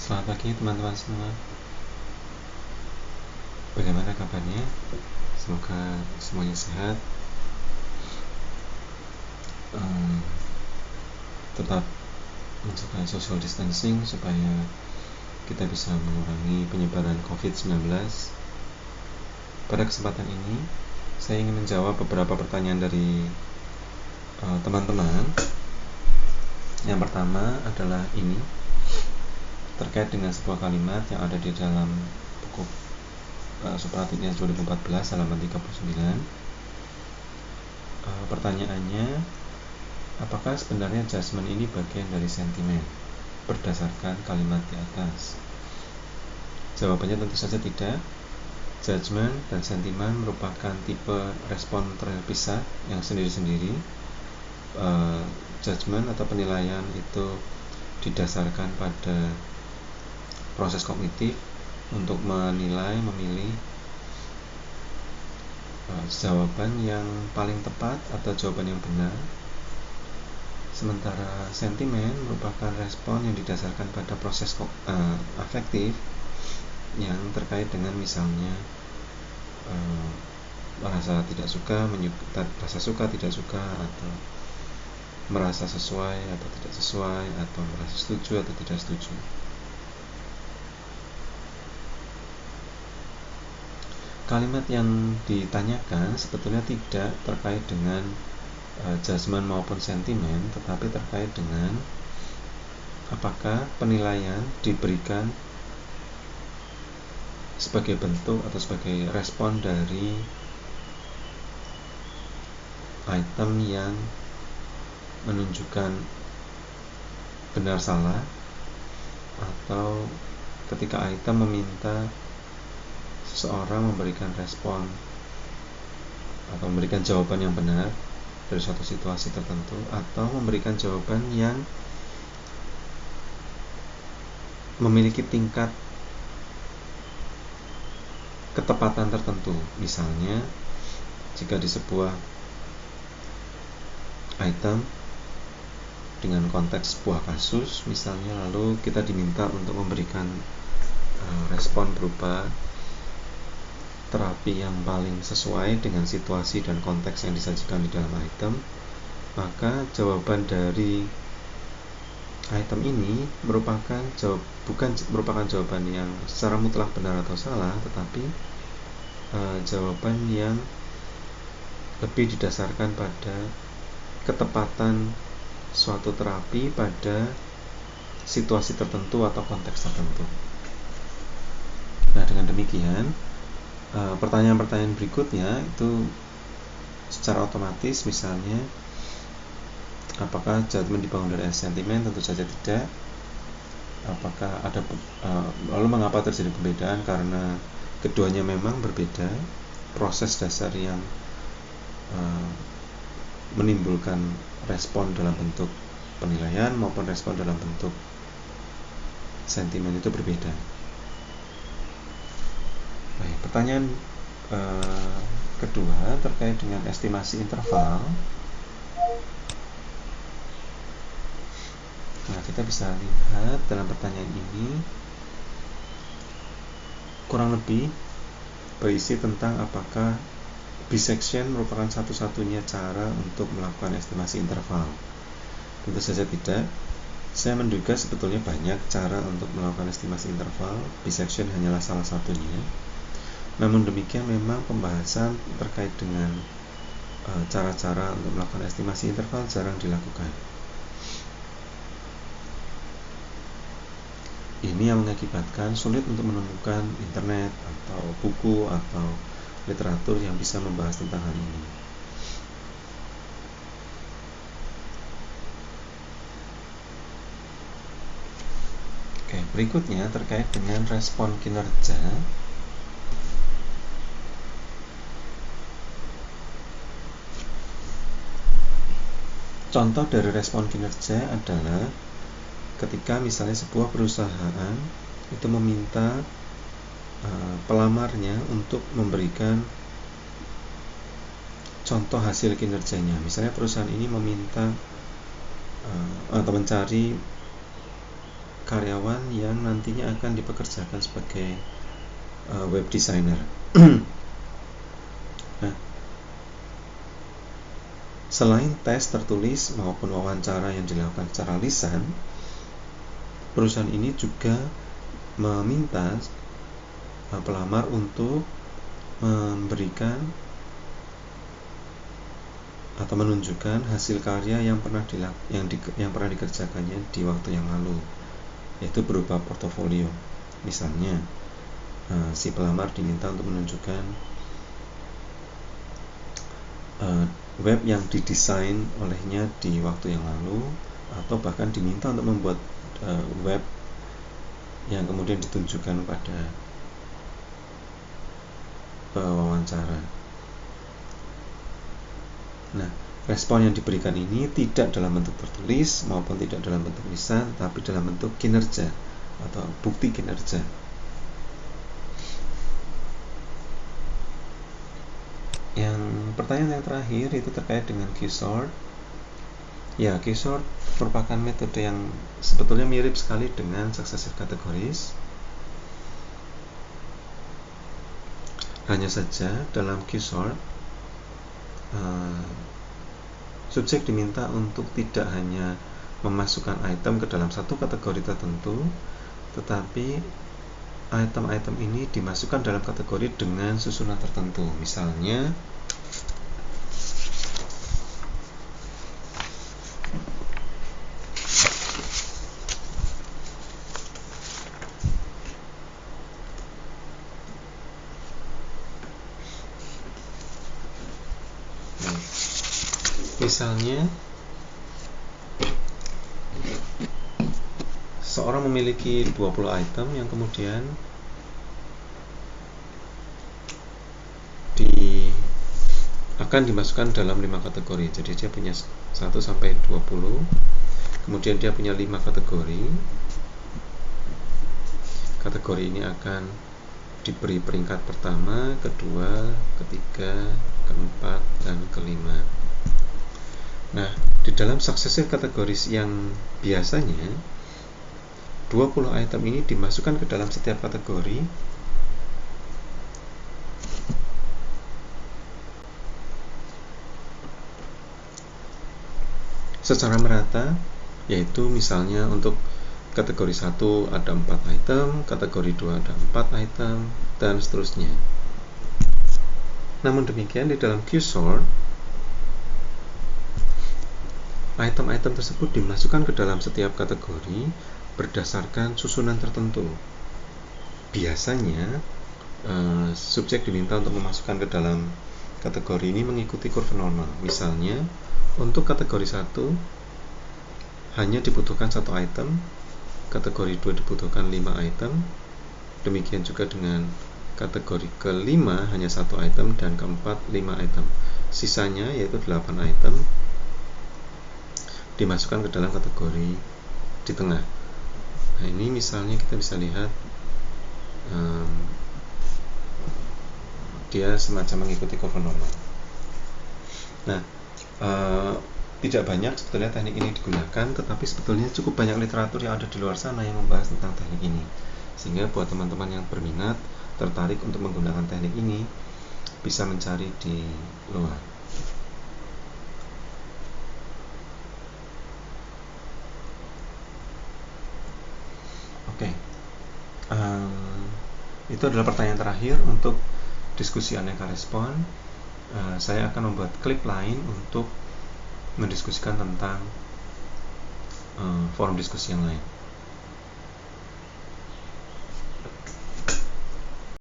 Selamat pagi teman-teman semua. Bagaimana kabarnya? Semoga semuanya sehat. Tetap menjaga social distancing supaya kita bisa mengurangi penyebaran COVID-19. Pada kesempatan ini, saya ingin menjawab beberapa pertanyaan dari teman-teman. Yang pertama adalah ini, terkait dengan sebuah kalimat yang ada di dalam buku Supratitya 2014 halaman 39. Pertanyaannya, apakah sebenarnya judgement ini bagian dari sentimen berdasarkan kalimat di atas? Jawabannya tentu saja tidak. Judgement dan sentimen merupakan tipe respon terpisah yang sendiri-sendiri. Judgement atau penilaian itu didasarkan pada proses kognitif untuk menilai, memilih jawaban yang paling tepat atau jawaban yang benar. Sementara sentimen merupakan respon yang didasarkan pada proses afektif yang terkait dengan misalnya merasa tidak suka, rasa suka, tidak suka, atau merasa sesuai atau tidak sesuai, atau merasa setuju atau tidak setuju. Kalimat yang ditanyakan sebetulnya tidak terkait dengan judgement maupun sentimen, tetapi terkait dengan apakah penilaian diberikan sebagai bentuk atau sebagai respon dari item yang menunjukkan benar salah, atau ketika item meminta seseorang memberikan respon atau memberikan jawaban yang benar dari suatu situasi tertentu, atau memberikan jawaban yang memiliki tingkat ketepatan tertentu. Misalnya, jika di sebuah item dengan konteks sebuah kasus misalnya, lalu kita diminta untuk memberikan respon berupa terapi yang paling sesuai dengan situasi dan konteks yang disajikan di dalam item, maka jawaban dari item ini bukan merupakan jawaban yang secara mutlak benar atau salah, tetapi jawaban yang lebih didasarkan pada ketepatan suatu terapi pada situasi tertentu atau konteks tertentu. Nah, dengan demikian pertanyaan-pertanyaan berikutnya itu secara otomatis, misalnya apakah judgement dibangun dari sentimen? Tentu saja tidak. Apakah ada lalu mengapa terjadi perbedaan? Karena keduanya memang berbeda. Proses dasar yang menimbulkan respon dalam bentuk penilaian maupun respon dalam bentuk sentimen itu berbeda. Baik, pertanyaan kedua terkait dengan estimasi interval. Nah, kita bisa lihat dalam pertanyaan ini kurang lebih berisi tentang apakah bisection merupakan satu-satunya cara untuk melakukan estimasi interval. Tentu saja tidak. Saya menduga sebetulnya banyak cara untuk melakukan estimasi interval. Bisection hanyalah salah satunya. Namun demikian, memang pembahasan terkait dengan cara-cara untuk melakukan estimasi interval jarang dilakukan. Ini yang mengakibatkan sulit untuk menemukan internet atau buku atau literatur yang bisa membahas tentang hal ini. Oke, berikutnya terkait dengan respon kinerja. Contoh dari respon kinerja adalah ketika misalnya sebuah perusahaan itu meminta pelamarnya untuk memberikan contoh hasil kinerjanya. Misalnya perusahaan ini meminta atau mencari karyawan yang nantinya akan dipekerjakan sebagai web designer. Nah, selain tes tertulis maupun wawancara yang dilakukan secara lisan, perusahaan ini juga meminta pelamar untuk memberikan atau menunjukkan hasil karya yang pernah dikerjakannya di waktu yang lalu, yaitu berupa portofolio. Misalnya, si pelamar diminta untuk menunjukkan web yang didesain olehnya di waktu yang lalu, atau bahkan diminta untuk membuat web yang kemudian ditunjukkan pada wawancara. Nah, respon yang diberikan ini tidak dalam bentuk tertulis maupun tidak dalam bentuk lisan, tapi dalam bentuk kinerja atau bukti kinerja. Yang pertanyaan yang terakhir itu terkait dengan keysort. Ya, keysort merupakan metode yang sebetulnya mirip sekali dengan successive categories. Hanya saja dalam keysort subjek diminta untuk tidak hanya memasukkan item ke dalam satu kategori tertentu, tetapi item-item ini dimasukkan dalam kategori dengan susunan tertentu. Misalnya, seorang memiliki 20 item yang kemudian akan dimasukkan dalam 5 kategori. Jadi dia punya 1 sampai 20, kemudian dia punya 5 kategori. Kategori ini akan diberi peringkat pertama, kedua, ketiga, keempat, dan kelima. Nah, di dalam successive categories yang biasanya 20 item ini dimasukkan ke dalam setiap kategori secara merata, yaitu misalnya untuk kategori 1 ada 4 item, kategori 2 ada 4 item, dan seterusnya. Namun demikian, di dalam keysort, item-item tersebut dimasukkan ke dalam setiap kategori berdasarkan susunan tertentu. Biasanya, subjek diminta untuk memasukkan ke dalam kategori ini mengikuti kurva normal. Misalnya, untuk kategori 1 hanya dibutuhkan 1 item, kategori 2 dibutuhkan 5 item, demikian juga dengan kategori kelima hanya 1 item, dan keempat 5 item. Sisanya yaitu 8 item dimasukkan ke dalam kategori di tengah. Nah, ini misalnya kita bisa lihat dia semacam mengikuti kurva normal. Nah, tidak banyak sebetulnya teknik ini digunakan, tetapi sebetulnya cukup banyak literatur yang ada di luar sana yang membahas tentang teknik ini. Sehingga buat teman-teman yang berminat, tertarik untuk menggunakan teknik ini, bisa mencari di luar. Oke, itu adalah pertanyaan terakhir untuk diskusi aneka respon. Saya akan membuat klip lain untuk mendiskusikan tentang forum diskusi yang lain.